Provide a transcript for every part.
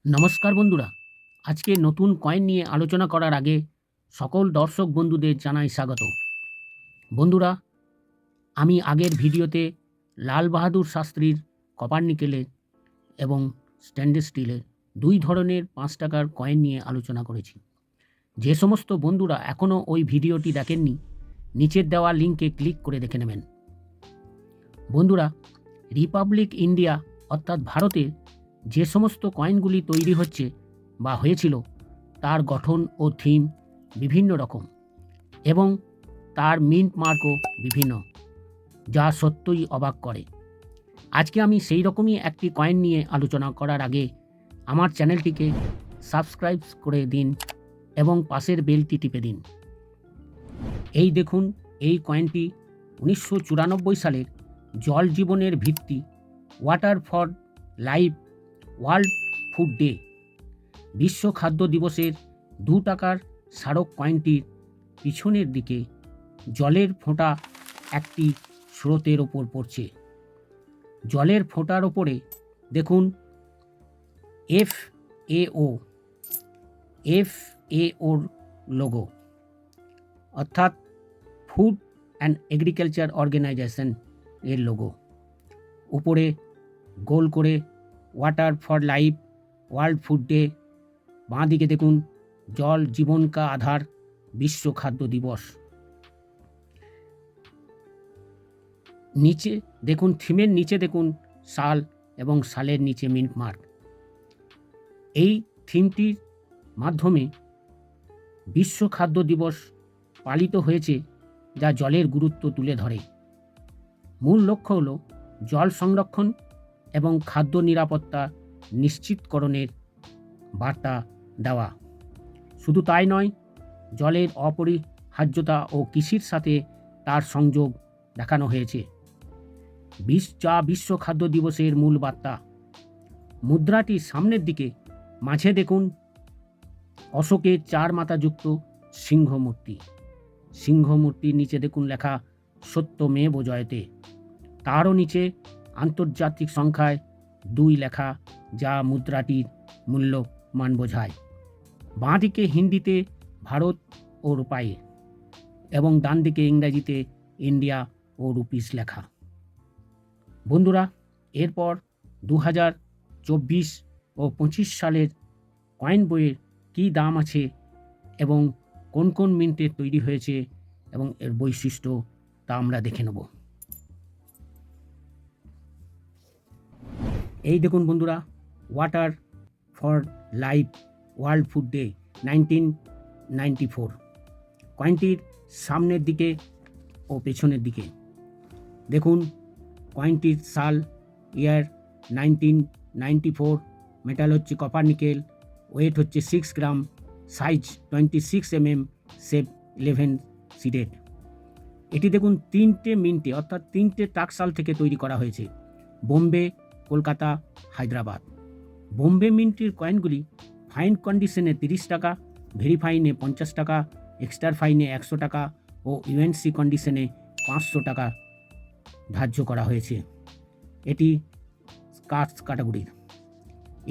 নমস্কার বন্ধুরা, আজকে নতুন কয়েন নিয়ে আলোচনা করার আগে সকল দর্শক বন্ধুদের জানাই স্বাগত। বন্ধুরা, আমি আগের ভিডিওতে লাল বাহাদুর শাস্ত্রীর কপার নিকেলের এবং স্টেনলেস স্টিলের দুই ধরনের ৫ টাকার কয়েন নিয়ে আলোচনা করেছি। যে সমস্ত বন্ধুরা এখনও ওই ভিডিওটি দেখেননি, নিচের দেওয়া লিঙ্কে ক্লিক করে দেখে নেবেন। বন্ধুরা, রিপাবলিক ইন্ডিয়া অর্থাৎ ভারতের যে সমস্ত কয়েনগুলি তৈরি হচ্ছে বা হয়েছিল তার গঠন ও থিম বিভিন্ন রকম এবং তার মিন্ট মার্কও বিভিন্ন, যা সত্যই অবাক করে। আজকে আমি সেই রকমই একটি কয়েন নিয়ে আলোচনা করার আগে আমার চ্যানেলটিকে সাবস্ক্রাইব করে দিন এবং পাশের বেলটি টিপে দিন। এই দেখুন, এই কয়েনটি 1994 সালের জল জীবনের ভিত্তি water for life world food day বিশ্ব খাদ্য দিবসের 2 টাকার স্মারক কয়েনটির পিছনের দিকে জলের ফোঁটা একটি স্রোতের ওপর পড়ছে। জলের ফোঁটার ওপরে দেখুন FAOর লোগো, অর্থাৎ ফুড অ্যান্ড এগ্রিকালচার অর্গানাইজেশন এর লোগো। উপরে গোল করে water for life world food day, বাঁ দিকে দেখুন জল জীবন কা আধার বিশ্ব খাদ্য দিবস। নিচে দেখুন, থিমের নিচে দেখুন সাল এবং সালের নিচে মিন্ট মার্ক। এই থিমটির মাধ্যমে বিশ্ব খাদ্য দিবস পালিত হয়েছে, যা জলের গুরুত্ব তুলে ধরে। মূল লক্ষ্য হল জল সংরক্ষণ এবং খাদ্য নিরাপত্তা নিশ্চিতকরণের বার্তা দেওয়া। শুধু তাই নয়, জলের অপরিহার্যতা ও কৃষির সাথে তার সংযোগ দেখানো হয়েছে, যা বিশ্ব খাদ্য দিবসের মূল বার্তা। মুদ্রাটির সামনের দিকে মাঝে দেখুন অশোকের 4 মাথাযুক্ত সিংহ মূর্তি। সিংহ মূর্তির নিচে দেখুন লেখা সত্যমেব জয়তে। তারও নিচে আন্তর্জাতিক সংখ্যায় 2 লেখা, যা মুদ্রাটির মূল্যমান বোঝায়। বাঁ দিকে হিন্দিতে ভারত ও রুপায়ে এবং ডান দিকে ইংরেজিতে ইন্ডিয়া ও রুপিস লেখা। বন্ধুরা, এরপর 2024 ও 25 সালের কয়েন বইয়ের কী দাম আছে এবং কোন কোন মিন্টে তৈরি হয়েছে এবং এর বৈশিষ্ট্য তা আমরা দেখে নেব। এই দেখুন বন্ধুরা, water for life world food day 1994। কয়েনটির সামনের দিকে ও পেছনের দিকে দেখুন কয়েনটির সাল ইয়ার 1994, মেটাল হচ্ছে কপার নিকেল, ওয়েট হচ্ছে 6 গ্রাম, সাইজ 26 mm, শেপ 11 সিডেড। এটি দেখুন 3টে মিন্টে অর্থাৎ 3টে টাকশাল থেকে তৈরি করা হয়েছে, বোম্বে, কলকাতা, হায়দ্রাবাদ। বোম্বে মিন্টের কয়েনগুলি ফাইন কন্ডিশনে 30 টাকা, ভেরি ফাইনে 50 টাকা, এক্সট্রা ফাইনে 100 টাকা ও ইউএনসি কন্ডিশনে 500 টাকা ধার্য করা হয়েছে। এটি স্কার্টস ক্যাটাগরির।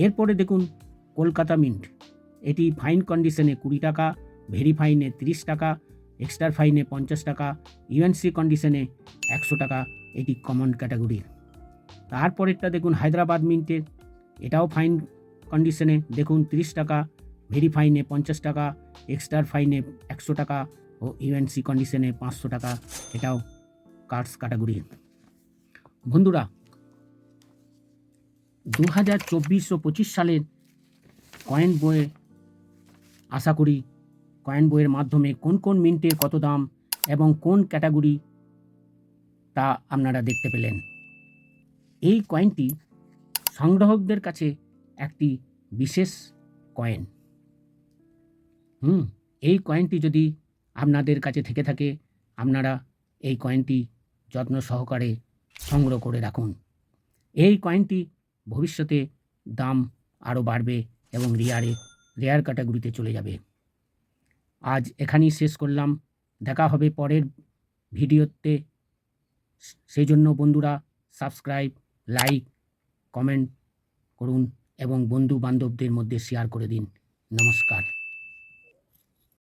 এরপরে দেখুন কলকাতা মিন্ট। এটি ফাইন কন্ডিশনে 20 টাকা, ভেরি ফাইনে 30 টাকা, এক্সট্রা ফাইনে 50 টাকা, ইউএনসি কন্ডিশনে 100 টাকা। এটি কমন ক্যাটাগরির। তারপরেরটা দেখুন হায়দ্রাবাদ মিন্টের। এটাও ফাইন কন্ডিশনে, দেখুন 30 টাকা, ভেরি ফাইনে 50 টাকা, এক্সট্রা ফাইনে 100 টাকা ও ইউএনসি কন্ডিশনে 500 টাকা। এটাও কার্ডস ক্যাটাগরির। বন্ধুরা, 2024 ও 25 সালের কয়েন বইয়ে আশা করি কয়েন বইয়ের মাধ্যমে কোন কোন মিন্টের কত দাম এবং কোন ক্যাটাগরি তা আপনারা দেখতে পেলেন। এই কয়েনটি সংগ্রাহকদের কাছে একটি বিশেষ কয়েন। এই কয়েনটি যদি আপনাদের কাছে থেকে থাকে, আপনারা এই কয়েনটি যত্ন সহকারে সংগ্রহ করে রাখুন। এই কয়েনটি ভবিষ্যতে দাম আরও বাড়বে এবং রেয়ার ক্যাটাগরিতে চলে যাবে। আজ এখানেই শেষ করলাম, দেখা হবে পরের ভিডিওতে। সেই জন্য বন্ধুরা সাবস্ক্রাইব, লাইক, কমেন্ট করুন এবং বন্ধু বান্ধবদের মধ্যে শেয়ার করে দিন। নমস্কার।